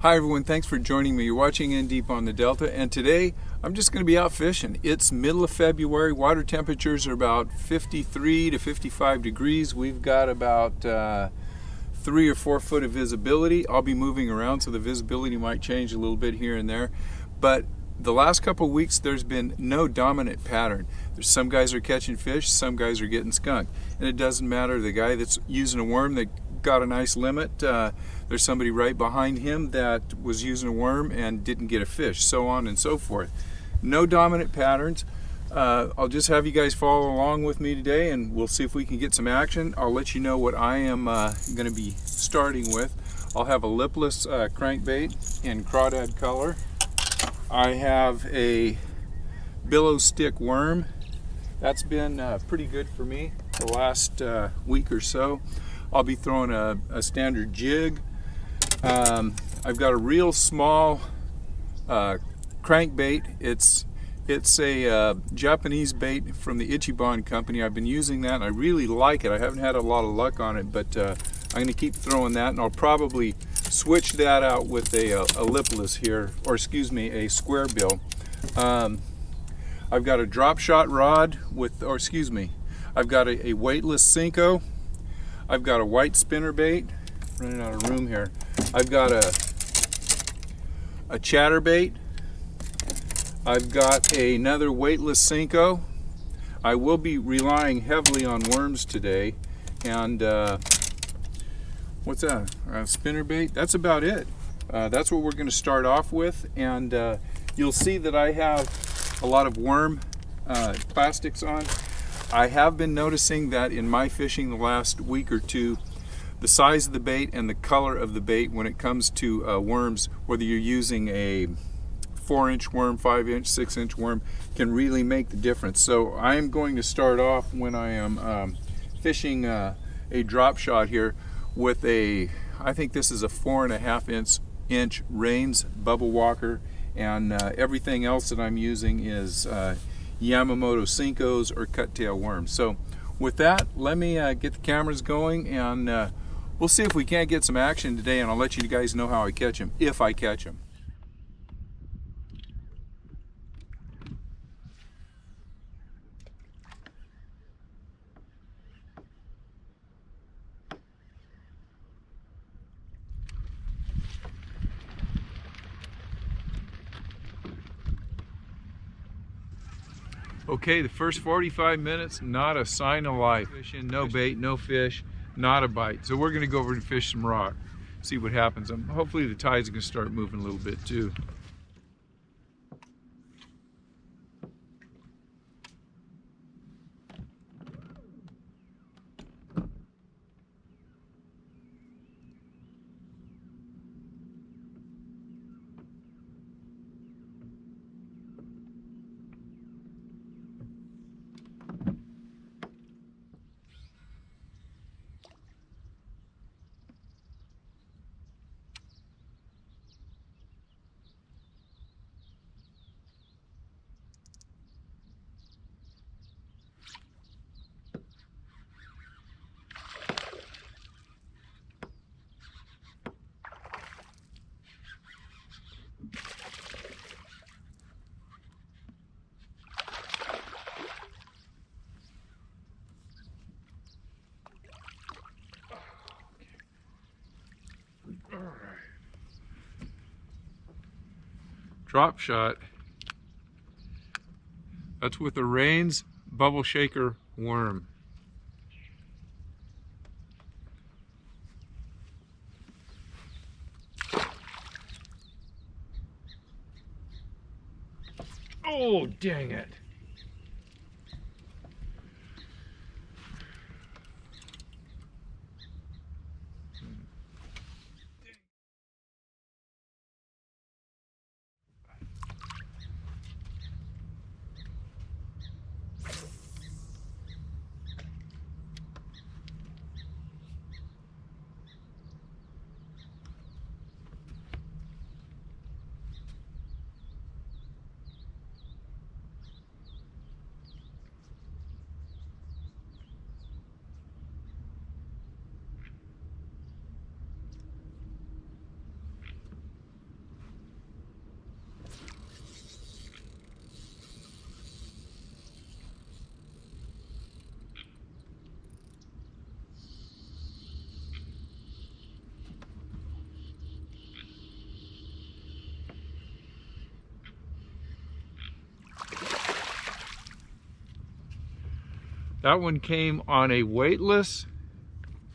Hi everyone, thanks for joining me. You're watching In Deep on the Delta, and today I'm just going to be out fishing. It's middle of February. Water temperatures are about 53 to 55 degrees. We've got about 3 or 4 foot of visibility. I'll be moving around, so the visibility might change a little bit here and there. But the last couple of weeks, there's been no dominant pattern. There's some guys are catching fish, some guys are getting skunked. And it doesn't matter, the guy that's using a worm that got a nice limit, there's somebody right behind him that was using a worm and didn't get a fish, so on and so forth. No dominant patterns. I'll just have you guys follow along with me today and we'll see if we can get some action. I'll let you know what I am going to be starting with. I'll have a lipless crankbait in crawdad color. I have a billow stick worm. That's been pretty good for me the last week or so. I'll be throwing a standard jig. I've got a real small crankbait. It's a Japanese bait from the Ichiban company. I've been using that and I really like it. I haven't had a lot of luck on it, but I'm going to keep throwing that, and I'll probably switch that out with a lipless here, or excuse me, a square bill. I've got a drop shot rod with, or excuse me, I've got a weightless Cinco. I've got a white spinner bait. Running out of room here. I've got a chatterbait. I've got another weightless Cinco. I will be relying heavily on worms today. And what's that? A spinner bait? That's about it. That's what we're going to start off with. And you'll see that I have a lot of worm plastics on. I have been noticing that in my fishing the last week or two, the size of the bait and the color of the bait when it comes to worms, whether you're using a 4-inch worm, 5-inch, 6-inch worm, can really make the difference. So I am going to start off when I am fishing a drop shot here with I think this is a 4.5-inch Rains bubble walker, and everything else that I'm using is Yamamoto Cincos or cut tail worms. So with that, let me get the cameras going, and we'll see if we can't get some action today, and I'll let you guys know how I catch them, if I catch them. Okay, the first 45 minutes, not a sign of life. Fishing, no bait, no fish, not a bite. So we're gonna go over and fish some rock, see what happens. Hopefully the tide's gonna start moving a little bit too. Drop shot. That's with a Rains bubble shaker worm. Oh, dang it. That one came on a weightless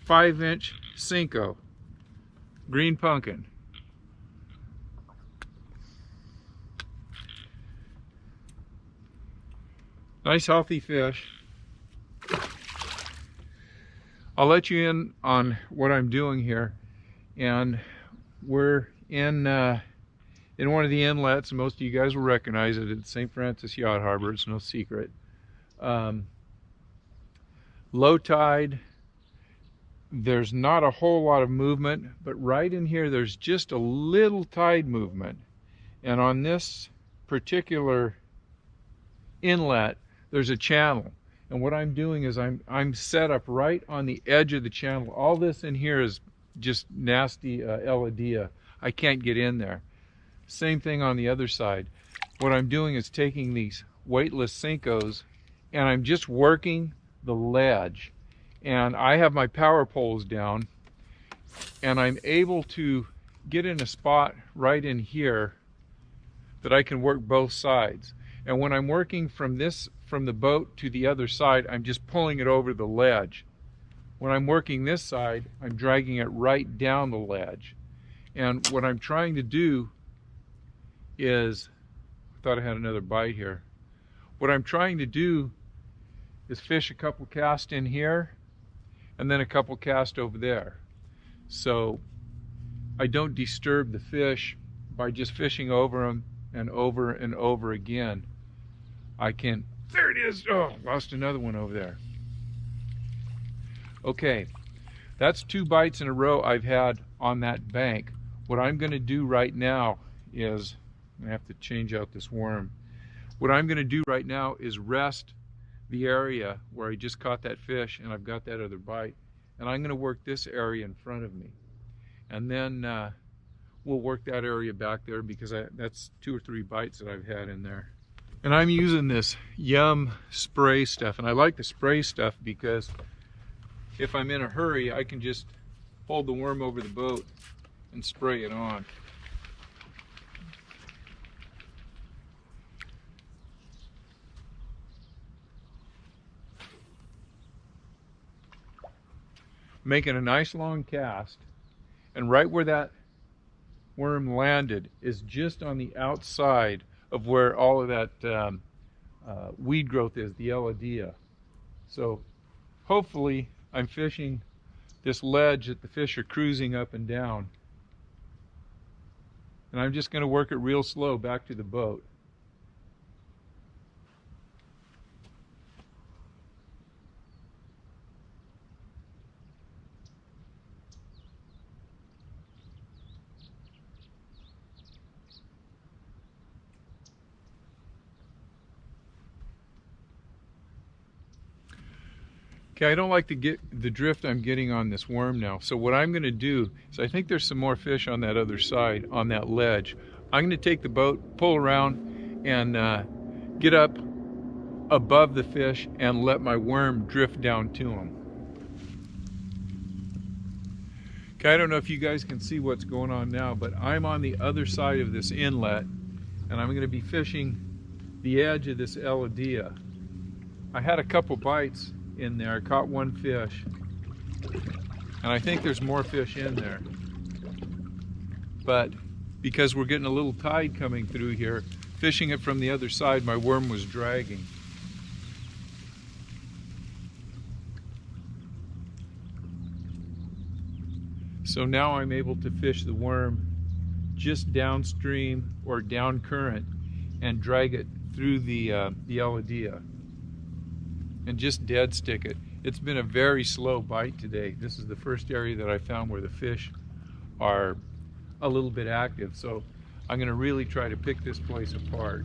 5-inch Cinco, green pumpkin. Nice healthy fish. I'll let you in on what I'm doing here, and we're in one of the inlets, and most of you guys will recognize it. It's St. Francis Yacht Harbor. It's no secret. Low tide. There's not a whole lot of movement, but right in here there's just a little tide movement. And on this particular inlet there's a channel. And what I'm doing is I'm set up right on the edge of the channel. All this in here is just nasty Eladia. I can't get in there. Same thing on the other side. What I'm doing is taking these weightless Cincos and I'm just working the ledge. And I have my power poles down and I'm able to get in a spot right in here that I can work both sides. And when I'm working from the boat to the other side, I'm just pulling it over the ledge. When I'm working this side, I'm dragging it right down the ledge. And what I'm trying to do is, I thought I had another bite here. What I'm trying to do is fish a couple casts in here and then a couple casts over there. So I don't disturb the fish by just fishing over them and over again. I can, there it is, oh, lost another one over there. Okay, that's 2 bites in a row I've had on that bank. What I'm gonna do right now is, I have to change out this worm. What I'm gonna do right now is rest the area where I just caught that fish and I've got that other bite. And I'm gonna work this area in front of me. And then we'll work that area back there because that's 2 or 3 bites that I've had in there. And I'm using this Yum spray stuff. And I like the spray stuff because if I'm in a hurry, I can just hold the worm over the boat and spray it on. Making a nice long cast, and right where that worm landed is just on the outside of where all of that weed growth is, the Eladia. So hopefully I'm fishing this ledge that the fish are cruising up and down. And I'm just going to work it real slow back to the boat. Okay, I don't like to get the drift I'm getting on this worm now. So what I'm going to do is, I think there's some more fish on that other side, on that ledge. I'm going to take the boat, pull around, and get up above the fish and let my worm drift down to them. Okay, I don't know if you guys can see what's going on now, but I'm on the other side of this inlet, and I'm going to be fishing the edge of this Eladia. I had a couple bites in there. I caught 1 fish, and I think there's more fish in there, but because we're getting a little tide coming through here, fishing it from the other side, my worm was dragging. So now I'm able to fish the worm just downstream or down current and drag it through the Eladia and just dead stick it. It's been a very slow bite today. This is the first area that I found where the fish are a little bit active. So I'm going to really try to pick this place apart.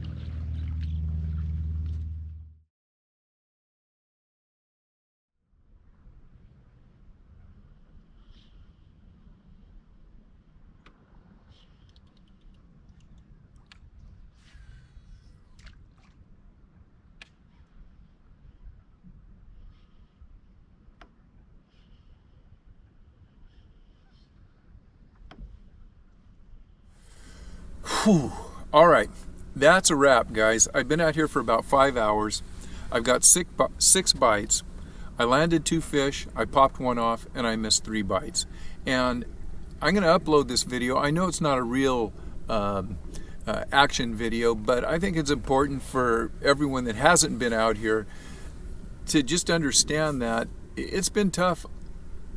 Whew. All right, that's a wrap, guys. I've been out here for about 5 hours. I've got 6 bites. I landed 2 fish, I popped one off, and I missed 3 bites. And I'm going to upload this video. I know it's not a real action video, but I think it's important for everyone that hasn't been out here to just understand that it's been tough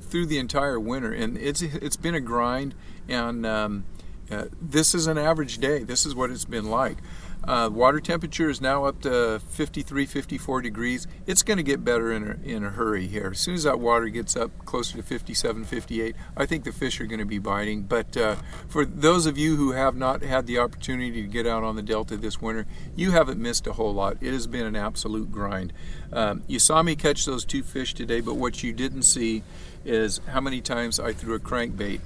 through the entire winter, and it's been a grind. And this is an average day. This is what it's been like. Water temperature is now up to 53, 54 degrees. It's going to get better in a hurry here. As soon as that water gets up closer to 57, 58, I think the fish are going to be biting. But for those of you who have not had the opportunity to get out on the Delta this winter, you haven't missed a whole lot. It has been an absolute grind. You saw me catch those 2 fish today, but what you didn't see is how many times I threw a crankbait,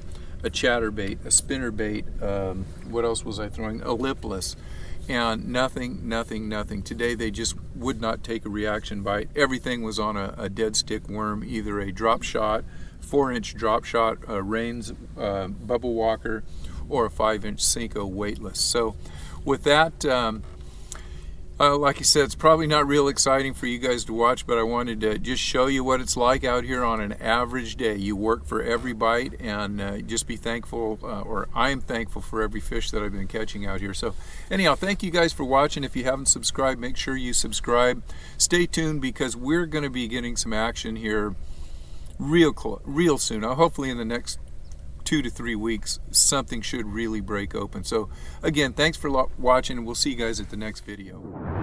a chatterbait, a spinnerbait. What else was I throwing? A lipless. And nothing. Today they just would not take a reaction bite. Everything was on a dead stick worm, either a drop shot, 4-inch drop shot, a Rains bubble walker, or a 5-inch Cinco weightless. So with that, like I said, it's probably not real exciting for you guys to watch, but I wanted to just show you what it's like out here on an average day. You work for every bite, and just be thankful, or I'm thankful for every fish that I've been catching out here. So anyhow, thank you guys for watching. If you haven't subscribed, make sure you subscribe. Stay tuned, because we're going to be getting some action here real soon. Hopefully in the next 2 to 3 weeks, something should really break open. So again, thanks for watching, and we'll see you guys at the next video.